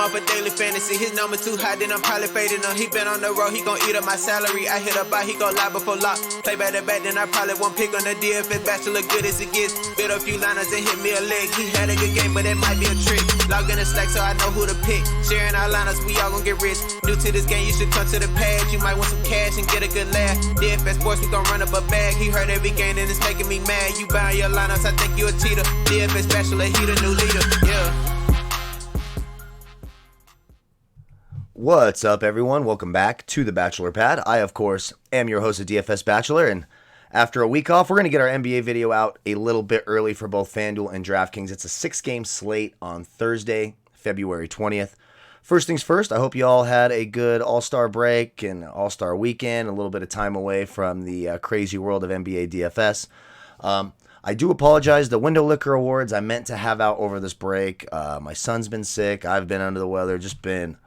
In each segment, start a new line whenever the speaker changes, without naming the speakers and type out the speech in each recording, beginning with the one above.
off a daily fantasy. His number too high, then I'm probably fading him. He been on the road, he gon' eat up my salary. I hit up by, he gon' lie before lock. Play back to back, then I probably won't pick on the DFS bachelor, good as it gets. Bit a few liners and hit me a leg. He had a good game, but that might be a trick. Log in the Slack so I know who to pick. Sharing our liners, we all gon' get rich. New to this game, you should come to the page. You might want some cash and get a good laugh. DFS sports, we gon' run up a bag. He heard every game and it's making me mad. You buying your lineups, I think you a cheater. DFS bachelor, he the new leader. Yeah.
What's up, everyone? Welcome back to the Bachelor Pad. I, of course, am your host of DFS Bachelor, and after a week off, we're going to get our NBA video out a little bit early for both Fanduel and Draftkings. It's a 6-game slate on Thursday, February 20th. First things first, I hope you all had a good All-Star break and All-Star weekend, a little bit of time away from the crazy world of NBA DFS. I do apologize. The Window Liquor Awards I meant to have out over this break. My son's been sick. I've been under the weather. Just been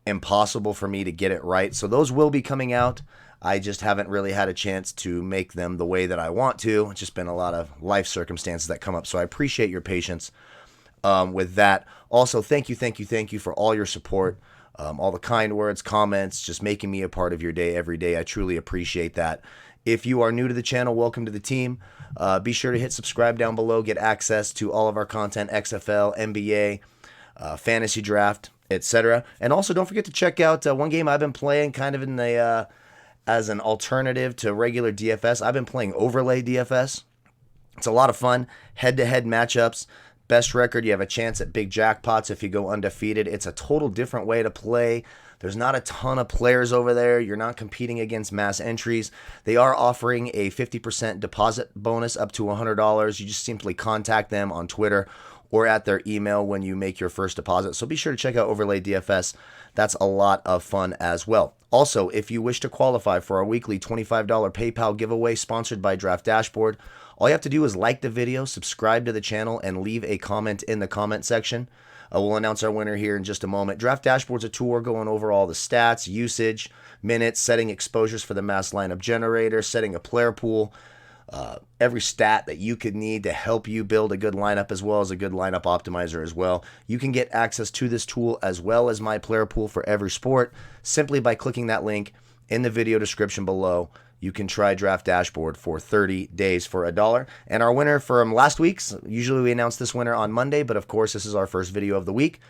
impossible for me to get it right. So those will be coming out. I just haven't really had a chance to make them the way that I want to. It's just been a lot of life circumstances that come up. So I appreciate your patience with that. Also, thank you for all your support, all the kind words, comments, just making me a part of your day every day. I truly appreciate that. If you are new to the channel, welcome to the team. Be sure to hit subscribe down below, get access to all of our content, XFL, NBA, fantasy draft, etc. And also don't forget to check out one game I've been playing kind of in the as an alternative to regular DFS. I've been playing Overlay DFS. It's a lot of fun. Head-to-head matchups. Best record, you have a chance at big jackpots if you go undefeated. It's a total different way to play. There's not a ton of players over there. You're not competing against mass entries. They are offering a 50% deposit bonus up to $100. You just simply contact them on Twitter or at their email when you make your first deposit. So be sure to check out Overlay DFS. That's a lot of fun as well. Also, if you wish to qualify for our weekly $25 PayPal giveaway sponsored by Draft Dashboard, all you have to do is like the video, subscribe to the channel, and leave a comment in the comment section. We'll announce our winner here in just a moment. Draft Dashboard's a tool going over all the stats, usage, minutes, setting exposures for the mass lineup generator, setting a player pool, every stat that you could need to help you build a good lineup, as well as a good lineup optimizer as well. You can get access to this tool as well as my player pool for every sport simply by clicking that link in the video description below. You can try Draft Dashboard for 30 days for $1. And our winner from last week's, usually we announce this winner on Monday, but of course this is our first video of the week.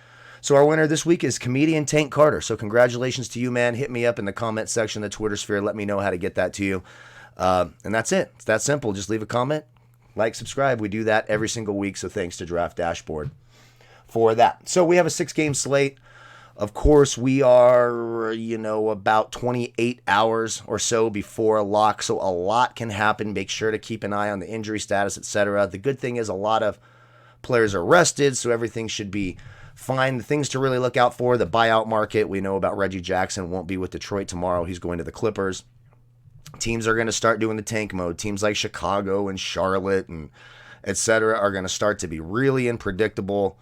So our winner this week is comedian Tank Carter. So congratulations to you, man. Hit me up in the comment section of the Twitter sphere. Let me know how to get that to you. And that's it. It's that simple. Just leave a comment, like, subscribe. We do that every single week, so thanks to Draft Dashboard for that. So we have a 6-game slate. Of course, we are, about 28 hours or so before a lock, so a lot can happen. Make sure to keep an eye on the injury status, etc. The good thing is a lot of players are rested, so everything should be fine. The things to really look out for, the buyout market. We know about Reggie Jackson won't be with Detroit tomorrow. He's going to the Clippers. Teams are going to start doing the tank mode. Teams like Chicago and Charlotte and etc. are going to start to be really unpredictable.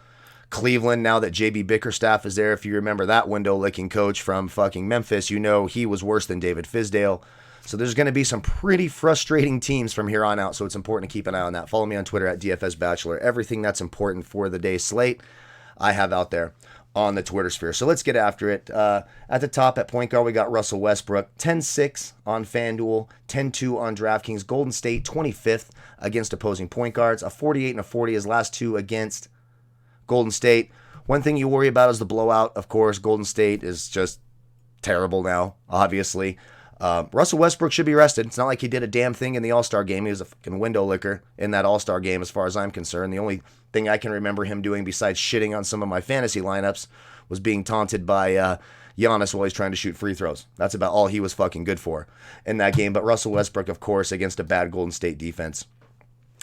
Cleveland, now that JB Bickerstaff is there, if you remember that window-licking coach from fucking Memphis, you know he was worse than David Fizdale. So there's going to be some pretty frustrating teams from here on out, so it's important to keep an eye on that. Follow me on Twitter at DFS Bachelor. Everything that's important for the day's slate, I have out there on the Twitter sphere. So let's get after it. At the top, at point guard, we got Russell Westbrook, 10-6 on Fanduel, 10-2 on Draftkings. Golden State, 25th against opposing point guards, a 48 and a 40 his last two against Golden State. One thing you worry about is the blowout. Of course, Golden State is just terrible now, obviously. Russell Westbrook should be rested. It's not like he did a damn thing in the All-Star game. He was a fucking window licker in that All-Star game as far as I'm concerned. The only thing I can remember him doing besides shitting on some of my fantasy lineups was being taunted by Giannis while he's trying to shoot free throws. That's about all he was fucking good for in that game. But Russell Westbrook, of course, against a bad Golden State defense,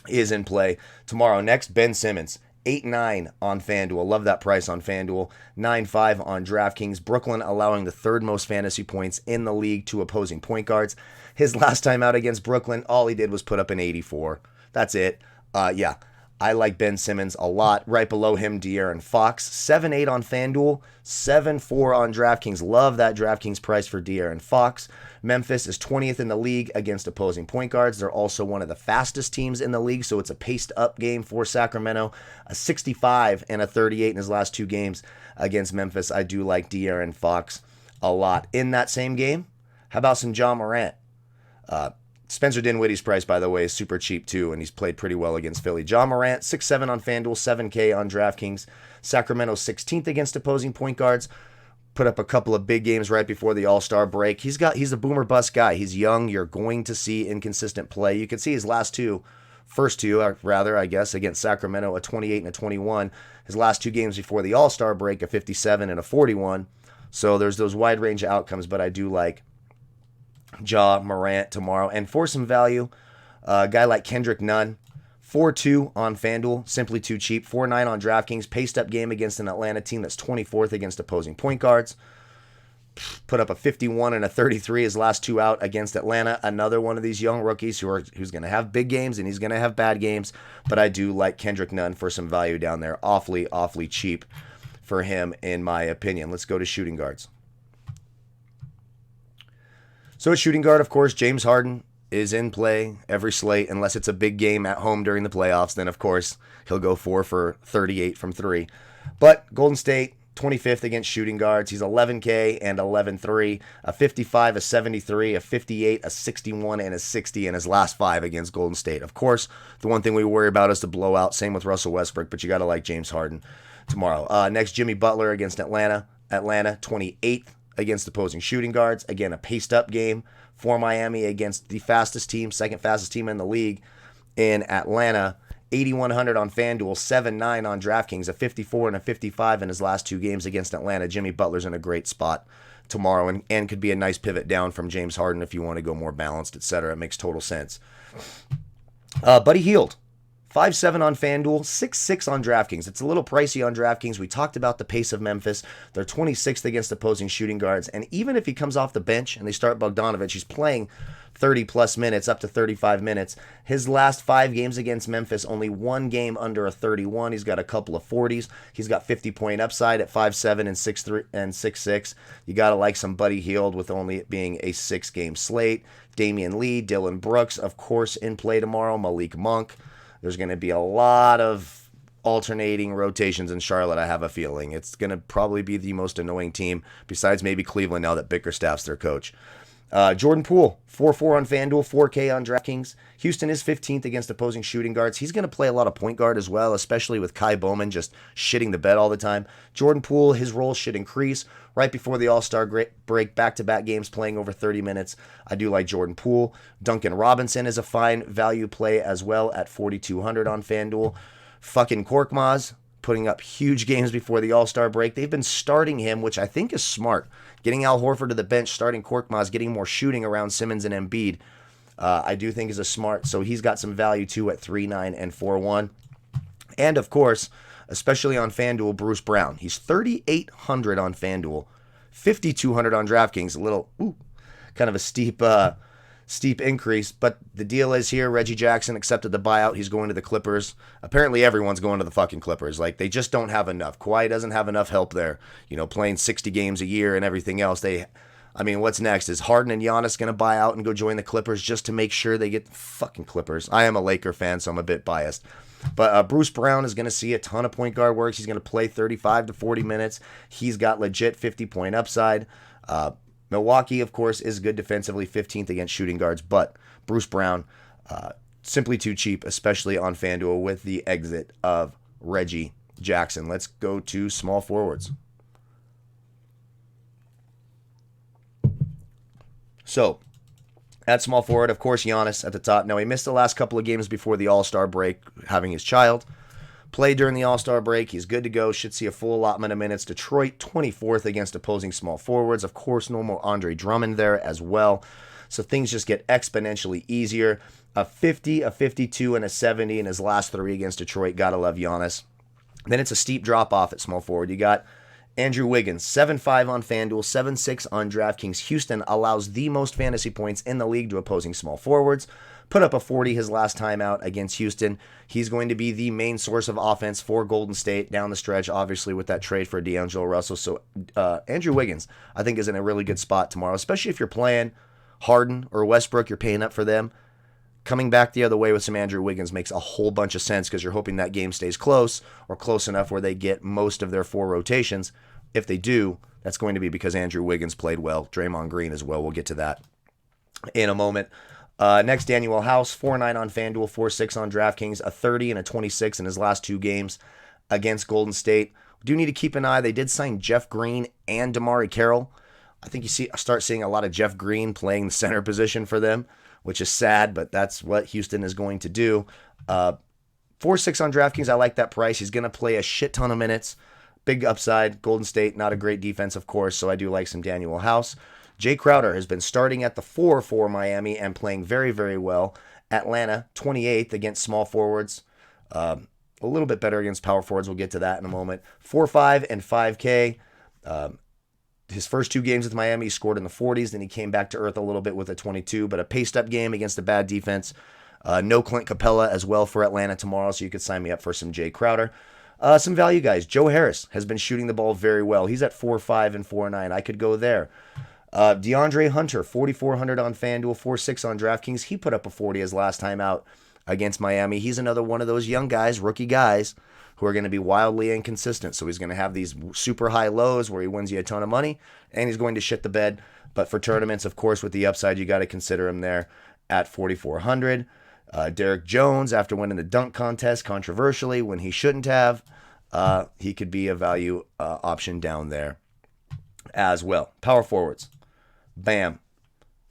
is in play. Tomorrow, next, Ben Simmons. 8-9 on Fanduel. Love that price on Fanduel. 9-5 on DraftKings. Brooklyn allowing the third most fantasy points in the league to opposing point guards. His last time out against Brooklyn, all he did was put up an 84. That's it. I I like Ben Simmons a lot. Right below him, De'Aaron Fox. 7-8 on FanDuel, 7-4 on DraftKings. Love that DraftKings price for De'Aaron Fox. Memphis is 20th in the league against opposing point guards. They're also one of the fastest teams in the league, so it's a paced-up game for Sacramento. A 65 and a 38 in his last 2 games against Memphis. I do like De'Aaron Fox a lot. In that same game, how about some Ja Morant? Spencer Dinwiddie's price, by the way, is super cheap too, and he's played pretty well against Philly. Ja Morant, 6-7 on FanDuel, 7K on DraftKings. Sacramento 16th against opposing point guards. Put up a couple of big games right before the All-Star break. He's a boomer bust guy. He's young. You're going to see inconsistent play. You can see his first two, against Sacramento, a 28 and a 21. His last 2 games before the All-Star break, a 57 and a 41. So there's those wide range of outcomes, but I do like Ja Morant tomorrow. And for some value, a guy like Kendrick Nunn, 4-2 on FanDuel, simply too cheap. 4-9 on DraftKings, paced up game against an Atlanta team that's 24th against opposing point guards. Put up a 51 and a 33 his last 2 out against Atlanta. Another one of these young rookies who's going to have big games and he's going to have bad games. But I do like Kendrick Nunn for some value down there. Awfully, awfully cheap for him, in my opinion. Let's go to shooting guards. So at shooting guard, of course, James Harden is in play every slate, unless it's a big game at home during the playoffs. Then, of course, he'll go 4 for 38 from 3. But Golden State, 25th against shooting guards. He's 11K and 11-3, a 55, a 73, a 58, a 61, and a 60 in his last 5 against Golden State. Of course, the one thing we worry about is the blowout. Same with Russell Westbrook, but you got to like James Harden tomorrow. Next, Jimmy Butler against Atlanta. Atlanta, 28th against opposing shooting guards. Again, a paced-up game for Miami against the fastest team, second fastest team in the league in Atlanta. 8,100 on FanDuel, 7-9 on DraftKings, a 54 and a 55 in his last 2 games against Atlanta. Jimmy Butler's in a great spot tomorrow and could be a nice pivot down from James Harden if you want to go more balanced, etc. It makes total sense. Buddy Hield, 5-7 on FanDuel, 6-6 on DraftKings. It's a little pricey on DraftKings. We talked about the pace of Memphis. They're 26th against opposing shooting guards. And even if he comes off the bench and they start Bogdanovich, he's playing 30-plus minutes, up to 35 minutes. His last 5 games against Memphis, only 1 game under a 31. He's got a couple of 40s. He's got 50-point upside at 5-7 and 6-3 and 6-6. You got to like some Buddy Hield with only it being a 6-game slate. Damian Lee, Dylan Brooks, of course, in play tomorrow. Malik Monk. There's going to be a lot of alternating rotations in Charlotte, I have a feeling. It's going to probably be the most annoying team, besides maybe Cleveland now that Bickerstaff's their coach. Jordan Poole, 4-4 on FanDuel, 4K on DraftKings. Houston is 15th against opposing shooting guards. He's going to play a lot of point guard as well, especially with Kai Bowman just shitting the bed all the time. Jordan Poole, his role should increase. Right before the All-Star break, back-to-back games playing over 30 minutes. I do like Jordan Poole. Duncan Robinson is a fine value play as well at 4,200 on FanDuel. Fucking Korkmaz, putting up huge games before the All-Star break. They've been starting him, which I think is smart. Getting Al Horford to the bench, starting Korkmaz, getting more shooting around Simmons and Embiid, I do think is a smart. So he's got some value too at 3-9 and 4-1. And of course, especially on FanDuel, Bruce Brown. He's 3,800 on FanDuel, 5,200 on DraftKings. A little, kind of a steep increase. But the deal is here, Reggie Jackson accepted the buyout. He's going to the Clippers. Apparently everyone's going to the fucking Clippers. Like, they just don't have enough. Kawhi doesn't have enough help there. You know, playing 60 games a year and everything else. What's next? Is Harden and Giannis going to buy out and go join the Clippers just to make sure they get the fucking Clippers? I am a Laker fan, so I'm a bit biased. But Bruce Brown is going to see a ton of point guard work. He's going to play 35 to 40 minutes. He's got legit 50-point upside. Milwaukee, of course, is good defensively, 15th against shooting guards. But Bruce Brown, simply too cheap, especially on FanDuel with the exit of Reggie Jackson. Let's go to small forwards. So, at small forward, of course, Giannis at the top. Now, he missed the last couple of games before the All-Star break, having his child. Played during the All-Star break. He's good to go. Should see a full allotment of minutes. Detroit, 24th against opposing small forwards. Of course, no more Andre Drummond there as well. So things just get exponentially easier. A 50, a 52, and a 70 in his last 3 against Detroit. Gotta love Giannis. Then it's a steep drop-off at small forward. You got Andrew Wiggins, 7-5 on FanDuel, 7-6 on DraftKings. Houston allows the most fantasy points in the league to opposing small forwards. put up a 40 his last time out against Houston. He's going to be the main source of offense for Golden State down the stretch, obviously with that trade for D'Angelo Russell. So Andrew Wiggins, I think, is in a really good spot tomorrow, especially if you're playing Harden or Westbrook, you're paying up for them. Coming back the other way with some Andrew Wiggins makes a whole bunch of sense because you're hoping that game stays close or close enough where they get most of their 4 rotations. If they do, that's going to be because Andrew Wiggins played well. Draymond Green as well. We'll get to that in a moment. Next, Daniel House, 4-9 on Fanduel, 4-6 on DraftKings, a 30 and a 26 in his last 2 games against Golden State. We do need to keep an eye. They did sign Jeff Green and DeMarre Carroll. I think start seeing a lot of Jeff Green playing the center position for them, which is sad, but that's what Houston is going to do. 4-6 on DraftKings, I like that price. He's going to play a shit ton of minutes. Big upside. Golden State, not a great defense, of course, so I do like some Daniel House. Jay Crowder has been starting at the 4 for Miami and playing very, very well. Atlanta, 28th against small forwards. A little bit better against power forwards. We'll get to that in a moment. 4-5 and 5K. His first 2 games with Miami, he scored in the 40s. Then he came back to earth a little bit with a 22, but a paced-up game against a bad defense. No Clint Capella as well for Atlanta tomorrow, so you could sign me up for some Jay Crowder. Some value guys. Joe Harris has been shooting the ball very well. He's at 4-5 and 4-9. I could go there. DeAndre Hunter, 4,400 on FanDuel, 4-6 on DraftKings. He put up a 40 his last time out against Miami. He's another one of those young guys, rookie guys, who are going to be wildly inconsistent. So he's going to have these super high lows where he wins you a ton of money, and he's going to shit the bed. But for tournaments, of course, with the upside, you got to consider him there at 4,400. Derek Jones, after winning the dunk contest controversially when he shouldn't have, he could be a value option down there as well. Power forwards. Bam.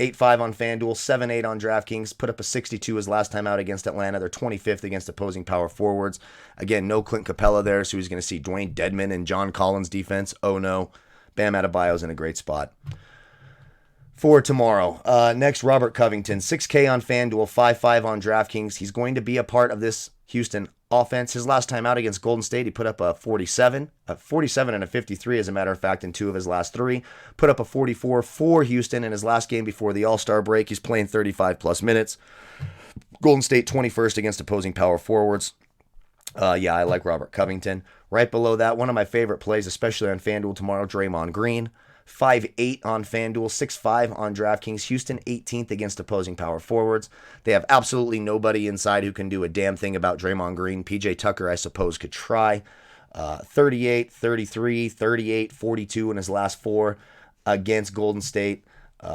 8-5 on FanDuel, 7-8 on DraftKings, put up a 62 his last time out against Atlanta. They're 25th against opposing power forwards. Again, no Clint Capella there, so he's going to see Dwayne Dedmon and John Collins defense. Oh no. Bam Adebayo's in a great spot. For tomorrow, next, Robert Covington, 6K on FanDuel, 5-5 on DraftKings. He's going to be a part of this Houston offense. His last time out against Golden State, he put up a 47 and a 53, as a matter of fact, in 2 of his last 3. Put up a 44 for Houston in his last game before the All-Star break. He's playing 35-plus minutes. Golden State 21st against opposing power forwards. Yeah, I like Robert Covington. Right below that, one of my favorite plays, especially on FanDuel tomorrow, Draymond Green. 5-8 on FanDuel, 6-5 on DraftKings. Houston 18th against opposing power forwards. They have absolutely nobody inside who can do a damn thing about Draymond Green. PJ Tucker, I suppose, could try. 38, 33, 38, 42 in his last 4 against Golden State,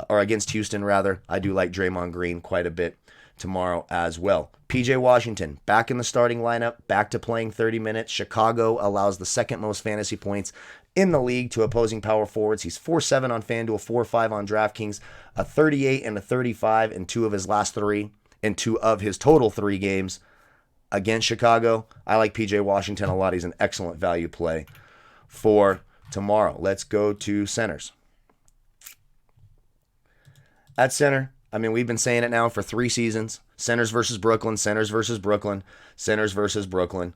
or against Houston, rather. I do like Draymond Green quite a bit tomorrow as well. PJ Washington, back in the starting lineup, back to playing 30 minutes. Chicago allows the second most fantasy points in the league to opposing power forwards. He's 4-7 on FanDuel, 4-5 on DraftKings, a 38 and a 35 in 2 of his last 3, in 2 of his total 3 games against Chicago. I like PJ Washington a lot. He's an excellent value play for tomorrow. Let's go to centers. At center, I mean, we've been saying it now for 3 seasons. Centers versus Brooklyn, centers versus Brooklyn, centers versus Brooklyn.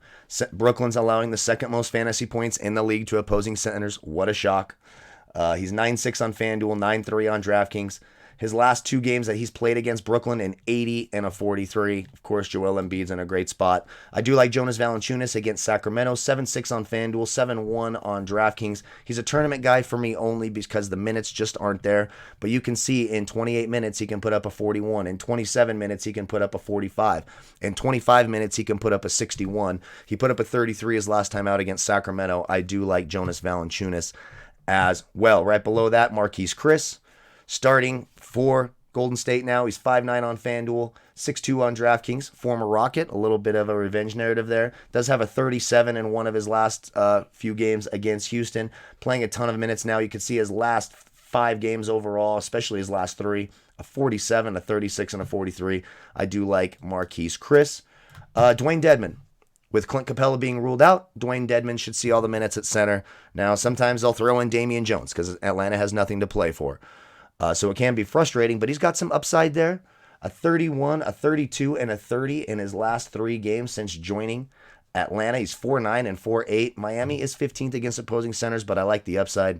Brooklyn's allowing the second most fantasy points in the league to opposing centers. What a shock. He's 9-6 on FanDuel, 9-3 on DraftKings. His last 2 games that he's played against Brooklyn, an 80 and a 43. Of course, Joel Embiid's in a great spot. I do like Jonas Valanciunas against Sacramento, 7-6 on FanDuel, 7-1 on DraftKings. He's a tournament guy for me only because the minutes just aren't there. But you can see in 28 minutes, he can put up a 41. In 27 minutes, he can put up a 45. In 25 minutes, he can put up a 61. He put up a 33 his last time out against Sacramento. I do like Jonas Valanciunas as well. Right below that, Marquise Chris, starting for Golden State now. He's 5-9 on FanDuel, 6-2 on DraftKings. Former Rocket, a little bit of a revenge narrative there. Does have a 37 in one of his last few games against Houston. Playing a ton of minutes now. You can see his last 5 games overall, especially his last 3, a 47, a 36, and a 43. I do like Marquise Chris. Dwayne Dedmon. With Clint Capella being ruled out, Dwayne Dedmon should see all the minutes at center. Now, sometimes they'll throw in Damian Jones because Atlanta has nothing to play for. So it can be frustrating, but he's got some upside there. A 31, a 32, and a 30 in his last 3 games since joining Atlanta. He's 4-9 and 4-8. Miami is 15th against opposing centers, but I like the upside.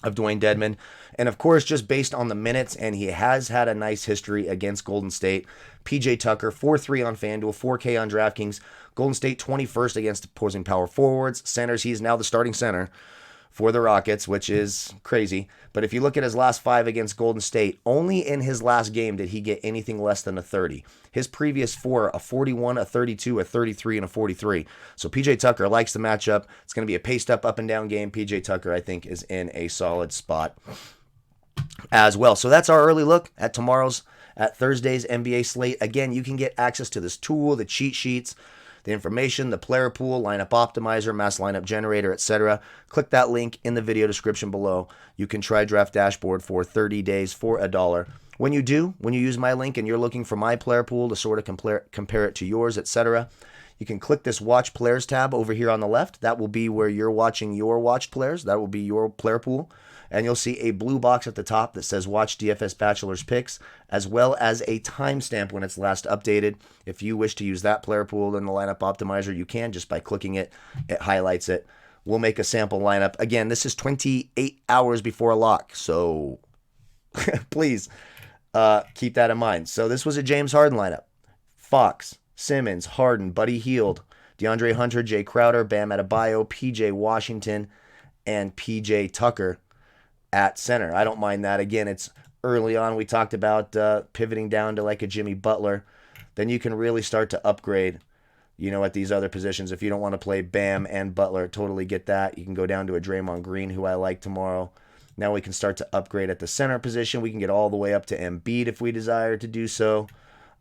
of Dwayne Dedmon. And of course, just based on the minutes, and he has had a nice history against Golden State. PJ Tucker, 4-3 on Fanduel, 4K on DraftKings. Golden State 21st against opposing power forwards. Centers, he's now the starting center for the Rockets, which is crazy. But if you look at his last 5 against Golden State, only in his last game did he get anything less than a 30. His previous 4, a 41, a 32, a 33, and a 43. So PJ Tucker likes the matchup. It's going to be a paced up and down game. PJ Tucker, I think, is in a solid spot as well. So that's our early look at Thursday's NBA slate. Again, you can get access to this tool, the cheat sheets, the information, the player pool, lineup optimizer, mass lineup generator, etc. Click that link in the video description below. You can try Draft Dashboard for 30 days for $1. When you use my link and you're looking for my player pool to sort of compare it to yours, etc., you can click this Watch Players tab over here on the left. That will be where you're watching your watched players. That will be your player pool. And you'll see a blue box at the top that says Watch DFS Bachelor's Picks, as well as a timestamp when it's last updated. If you wish to use that player pool in the lineup optimizer, you can just by clicking it. It highlights it. We'll make a sample lineup. Again, this is 28 hours before a lock, so please keep that in mind. So this was a James Harden lineup. Fox, Simmons, Harden, Buddy Hield, DeAndre Hunter, Jay Crowder, Bam Adebayo, PJ Washington, and PJ Tucker at center. I don't mind that. Again, it's early on. We talked about pivoting down to like a Jimmy Butler. Then you can really start to upgrade, at these other positions. If you don't want to play Bam and Butler, totally get that. You can go down to a Draymond Green, who I like tomorrow. Now we can start to upgrade at the center position. We can get all the way up to Embiid if we desire to do so.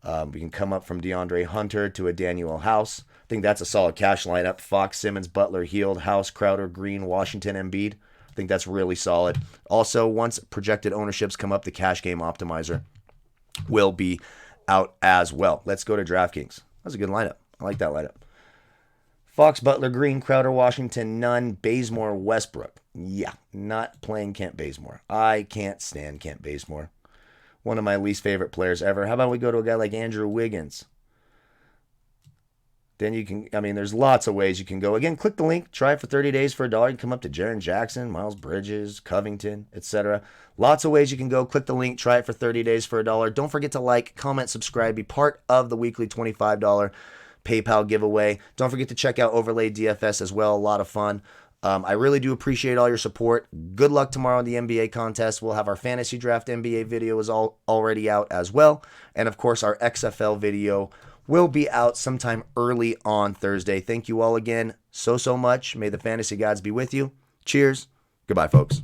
We can come up from DeAndre Hunter to a Daniel House. I think that's a solid cash lineup. Fox, Simmons, Butler, Hield, House, Crowder, Green, Washington, Embiid. I think that's really solid. Also, once projected ownerships come up, the cash game optimizer will be out as well. Let's go to DraftKings. That's a good lineup. I like that lineup. Fox, Butler, Green, Crowder, Washington, Nunn, Bazemore, Westbrook. Yeah, not playing Kent Bazemore. I can't stand Kent Bazemore. One of my least favorite players ever. How about we go to a guy like Andrew Wiggins? Then you can, there's lots of ways you can go. Again, click the link, try it for 30 days for $1. You can come up to Jaren Jackson, Miles Bridges, Covington, etc. Lots of ways you can go. Click the link, try it for 30 days for $1. Don't forget to like, comment, subscribe, be part of the weekly $25 PayPal giveaway. Don't forget to check out Overlay DFS as well. A lot of fun. I really do appreciate all your support. Good luck tomorrow in the NBA contest. We'll have our fantasy draft NBA video is already out as well. And of course, our XFL video will be out sometime early on Thursday. Thank you all again so much. May the fantasy gods be with you. Cheers. Goodbye, folks.